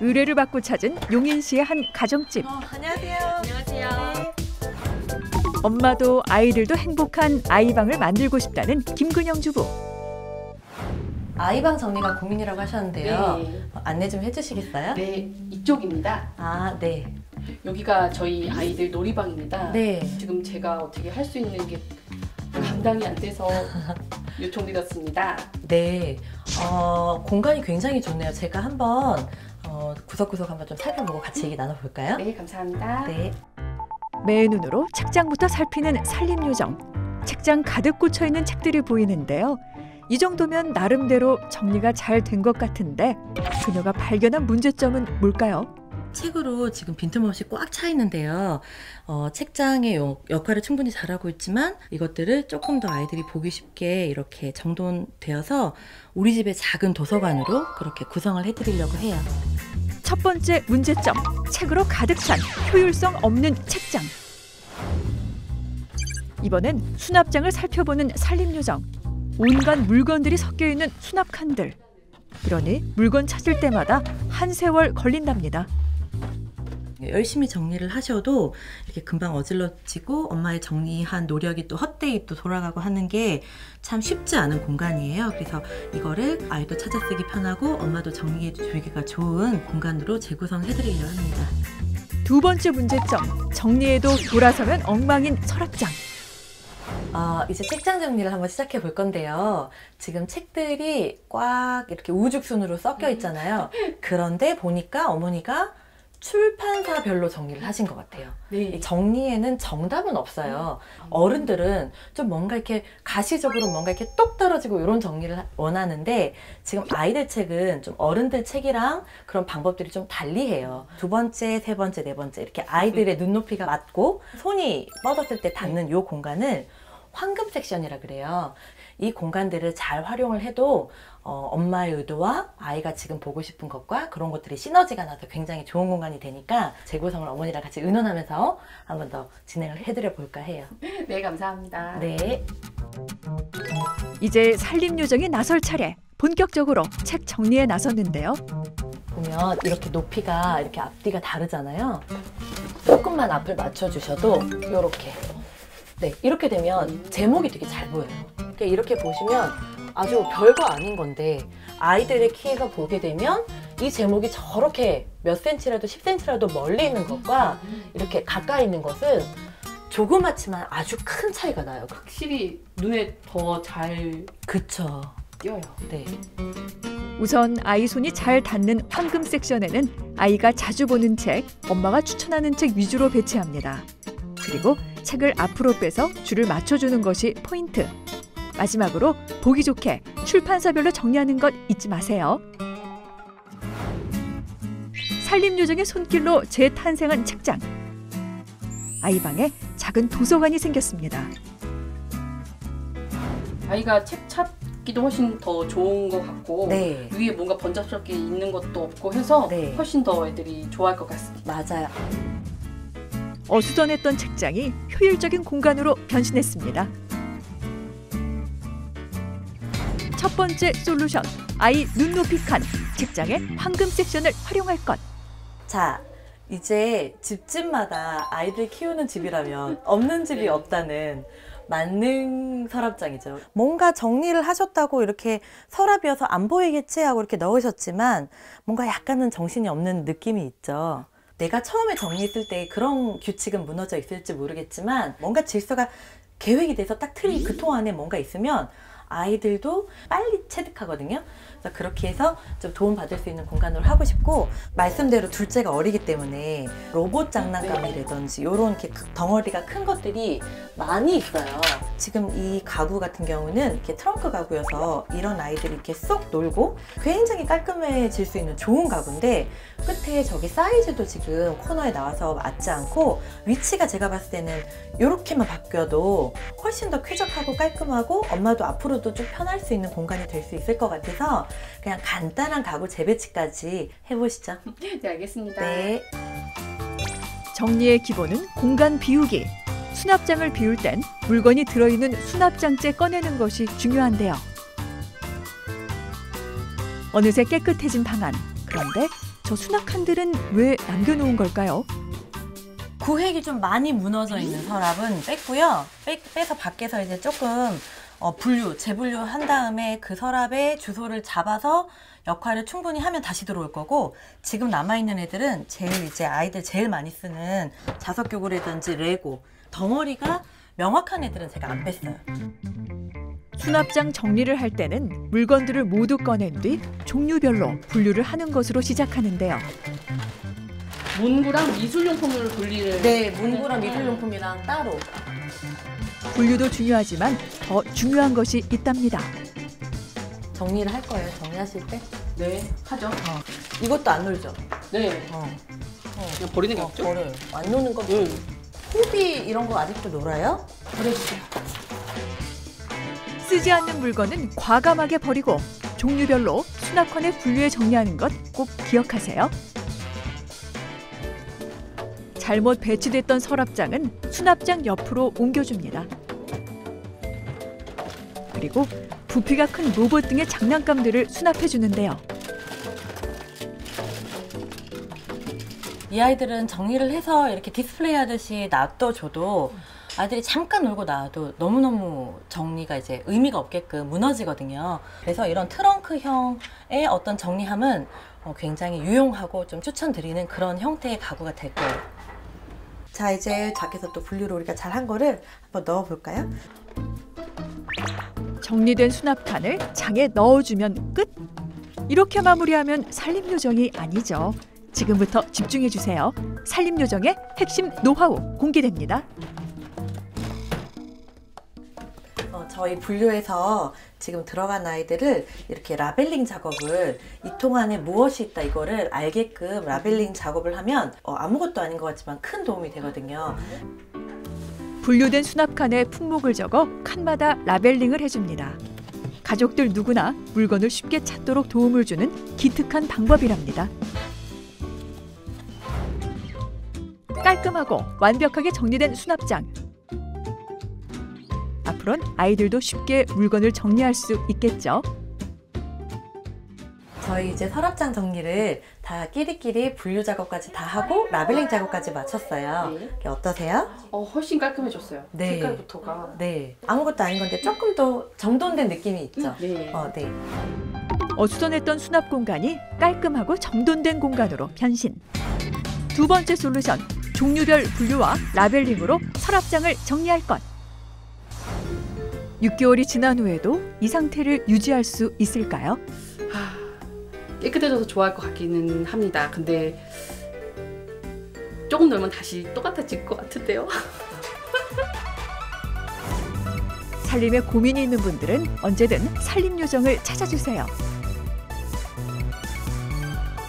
의뢰를 받고 찾은 용인시의 한 가정집. 안녕하세요. 안녕하세요. 엄마도 아이들도 행복한 아이방을 만들고 싶다는 김근영 주부. 아이방 정리가 고민이라고 하셨는데요. 네. 안내 좀 해주시겠어요? 네, 이쪽입니다. 아, 네. 여기가 저희 아이들 놀이방입니다. 네. 지금 제가 어떻게 할 수 있는 게 감당이 안 돼서 요청드렸습니다. 네. 공간이 굉장히 좋네요. 제가 한번 구석구석 한번 좀 살펴보고 같이 얘기 나눠볼까요? 네, 감사합니다. 네. 맨눈으로 책장부터 살피는 산림요정. 책장 가득 꽂혀있는 책들이 보이는데요. 이 정도면 나름대로 정리가 잘 된 것 같은데 그녀가 발견한 문제점은 뭘까요? 책으로 지금 빈틈없이 꽉 차 있는데요. 책장의 역할을 충분히 잘하고 있지만 이것들을 조금 더 아이들이 보기 쉽게 이렇게 정돈되어서 우리 집의 작은 도서관으로 그렇게 구성을 해드리려고 해요. 첫 번째 문제점, 책으로 가득 찬 효율성 없는 책장. 이번엔 수납장을 살펴보는 산림요정. 온갖 물건들이 섞여있는 수납칸들. 이러니 물건 찾을 때마다 한 세월 걸린답니다. 열심히 정리를 하셔도 이렇게 금방 어질러지고 엄마의 정리한 노력이 또 헛되이 또 돌아가고 하는 게 참 쉽지 않은 공간이에요. 그래서 이거를 아이도 찾아 쓰기 편하고 엄마도 정리해 주기가 좋은 공간으로 재구성해드리려고 합니다. 두 번째 문제점, 정리해도 돌아서면 엉망인 서랍장. 이제 책장 정리를 한번 시작해 볼 건데요. 지금 책들이 꽉 이렇게 우죽순으로 섞여 있잖아요. 그런데 보니까 어머니가 출판사별로 정리를 하신 것 같아요. 네. 이 정리에는 정답은 없어요. 어른들은 좀 뭔가 이렇게 가시적으로 뭔가 이렇게 똑 떨어지고 이런 정리를 원하는데 지금 아이들 책은 좀 어른들 책이랑 그런 방법들이 좀 달리해요. 두 번째, 세 번째, 네 번째 이렇게 아이들의 눈높이가 맞고 손이 뻗었을 때 닿는 이 공간을 황금 섹션이라 그래요. 이 공간들을 잘 활용을 해도 엄마의 의도와 아이가 지금 보고 싶은 것과 그런 것들이 시너지가 나서 굉장히 좋은 공간이 되니까 재구성을 어머니랑 같이 의논하면서 한 번 더 진행을 해드려 볼까 해요. 네, 감사합니다. 네. 이제 산림요정이 나설 차례. 본격적으로 책 정리에 나섰는데요. 보면 이렇게 높이가 이렇게 앞뒤가 다르잖아요. 조금만 앞을 맞춰주셔도 이렇게 이렇게 되면 제목이 되게 잘 보여요. 그러니까 이렇게 보시면 아주 별거 아닌 건데 아이들의 키가 보게 되면 이 제목이 저렇게 몇 센치라도 10cm라도 멀리 있는 것과 이렇게 가까이 있는 것은 조그맣지만 아주 큰 차이가 나요. 확실히 눈에 더 잘 그쵸. 띄어요. 네. 우선 아이 손이 잘 닿는 황금 섹션에는 아이가 자주 보는 책, 엄마가 추천하는 책 위주로 배치합니다. 그리고 책을 앞으로 빼서 줄을 맞춰주는 것이 포인트. 마지막으로 보기 좋게 출판사별로 정리하는 것 잊지 마세요. 산림요정의 손길로 재탄생한 책장. 아이방에 작은 도서관이 생겼습니다. 아이가 책 찾기도 훨씬 더 좋은 것 같고 네. 위에 뭔가 번잡스럽게 있는 것도 없고 해서 네. 훨씬 더 애들이 좋아할 것 같습니다. 맞아요. 어수선했던 책장이 효율적인 공간으로 변신했습니다. 첫 번째 솔루션, 아이 눈높이 칸, 책장의 황금 섹션을 활용할 것. 자, 이제 집집마다 아이들 키우는 집이라면 없는 집이 없다는 만능 서랍장이죠. 뭔가 정리를 하셨다고 이렇게 서랍이어서 안 보이겠지 하고 이렇게 넣으셨지만 뭔가 약간은 정신이 없는 느낌이 있죠. 내가 처음에 정리했을 때 그런 규칙은 무너져 있을지 모르겠지만 뭔가 질서가 계획이 돼서 딱 틀이 그 통 안에 뭔가 있으면 아이들도 빨리 체득하거든요. 그래서 그렇게 해서 좀 도움받을 수 있는 공간으로 하고 싶고, 말씀대로 둘째가 어리기 때문에 로봇 장난감이라든지 이런 이렇게 덩어리가 큰 것들이 많이 있어요. 지금 이 가구 같은 경우는 이렇게 트렁크 가구여서 이런 아이들이 이렇게 쏙 놀고 굉장히 깔끔해질 수 있는 좋은 가구인데, 끝에 저기 사이즈도 지금 코너에 나와서 맞지 않고 위치가 제가 봤을 때는 이렇게만 바뀌어도 훨씬 더 쾌적하고 깔끔하고 엄마도 앞으로도 쭉 편할 수 있는 공간이 될 수 있을 것 같아서 그냥 간단한 가구 재배치까지 해보시죠. 네, 알겠습니다. 네. 정리의 기본은 공간 비우기. 수납장을 비울 땐 물건이 들어있는 수납장째 꺼내는 것이 중요한데요. 어느새 깨끗해진 방안. 그런데 저 수납칸들은 왜 남겨놓은 걸까요? 구획이 좀 많이 무너져 있는 서랍은 뺐고요. 빼서 밖에서 이제 조금 재분류한 다음에 그 서랍에 주소를 잡아서 역할을 충분히 하면 다시 들어올 거고, 지금 남아있는 애들은 이제 아이들 제일 많이 쓰는 자석교구라든지 레고, 덩어리가 명확한 애들은 제가 안 뺐어요. 수납장 정리를 할 때는 물건들을 모두 꺼낸 뒤 종류별로 분류를 하는 것으로 시작하는데요. 문구랑 미술용품을 분리를. 네, 문구랑 미술용품이랑 따로. 분류도 중요하지만 더 중요한 것이 있답니다. 정리를 할 거예요, 정리하실 때? 네, 하죠. 이것도 안 놀죠? 네. 그냥 버리는 게 없죠? 버려요. 안 노는 거. 호비 이런 거 아직도 놀아요? 버려주세요. 쓰지 않는 물건은 과감하게 버리고 종류별로 수납칸에 분류해 정리하는 것 꼭 기억하세요. 잘못 배치됐던 서랍장은 수납장 옆으로 옮겨줍니다. 그리고 부피가 큰 로봇 등의 장난감들을 수납해 주는데요. 이 아이들은 정리를 해서 이렇게 디스플레이 하듯이 놔둬줘도 아이들이 잠깐 놀고 나와도 너무너무 정리가 이제 의미가 없게끔 무너지거든요. 그래서 이런 트렁크형의 어떤 정리함은 굉장히 유용하고 좀 추천드리는 그런 형태의 가구가 될 거예요. 자, 이제 밖에서 또 분류를 우리가 잘 한 거를 한번 넣어볼까요? 정리된 수납칸을 장에 넣어주면 끝! 이렇게 마무리하면 산림요정이 아니죠. 지금부터 집중해주세요. 산림요정의 핵심 노하우 공개됩니다. 저희 분류해서 지금 들어간 아이들을 이렇게 라벨링 작업을, 이 통 안에 무엇이 있다 이거를 알게끔 라벨링 작업을 하면 아무것도 아닌 것 같지만 큰 도움이 되거든요. 분류된 수납칸에 품목을 적어 칸마다 라벨링을 해줍니다. 가족들 누구나 물건을 쉽게 찾도록 도움을 주는 기특한 방법이랍니다. 깔끔하고 완벽하게 정리된 수납장. 앞으로는 아이들도 쉽게 물건을 정리할 수 있겠죠. 저희 이제 서랍장 정리를 다 끼리끼리 분류 작업까지 다 하고 라벨링 작업까지 마쳤어요. 네. 이게 어떠세요? 훨씬 깔끔해졌어요. 네. 색깔부터가. 네. 아무것도 아닌 건데 조금 더 정돈된 느낌이 있죠? 네. 네. 어수선했던 수납 공간이 깔끔하고 정돈된 공간으로 변신. 두 번째 솔루션, 종류별 분류와 라벨링으로 서랍장을 정리할 것. 6개월이 지난 후에도 이 상태를 유지할 수 있을까요? 깨끗해져서 좋아할 것 같기는 합니다. 근데 조금 놀면 다시 똑같아질 것 같은데요. 살림에 고민이 있는 분들은 언제든 산림요정을 찾아주세요.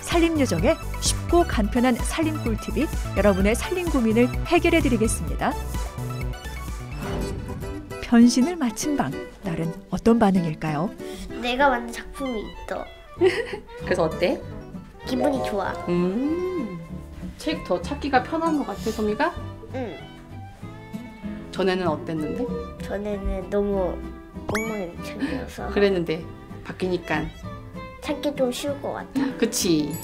산림요정의 쉽고 간편한 살림 꿀팁이 여러분의 살림 고민을 해결해드리겠습니다. 변신을 마친 방, 날은 어떤 반응일까요? 내가 만든 작품이 있어. 그래서 어때? 기분이 좋아. 책 더 찾기가 편한 것 같아, 소미가? 응. 전에는 어땠는데? 전에는 너무 엉망진창이어서 그랬는데 바뀌니까. 찾기 좀 쉬울 것 같아. 그치.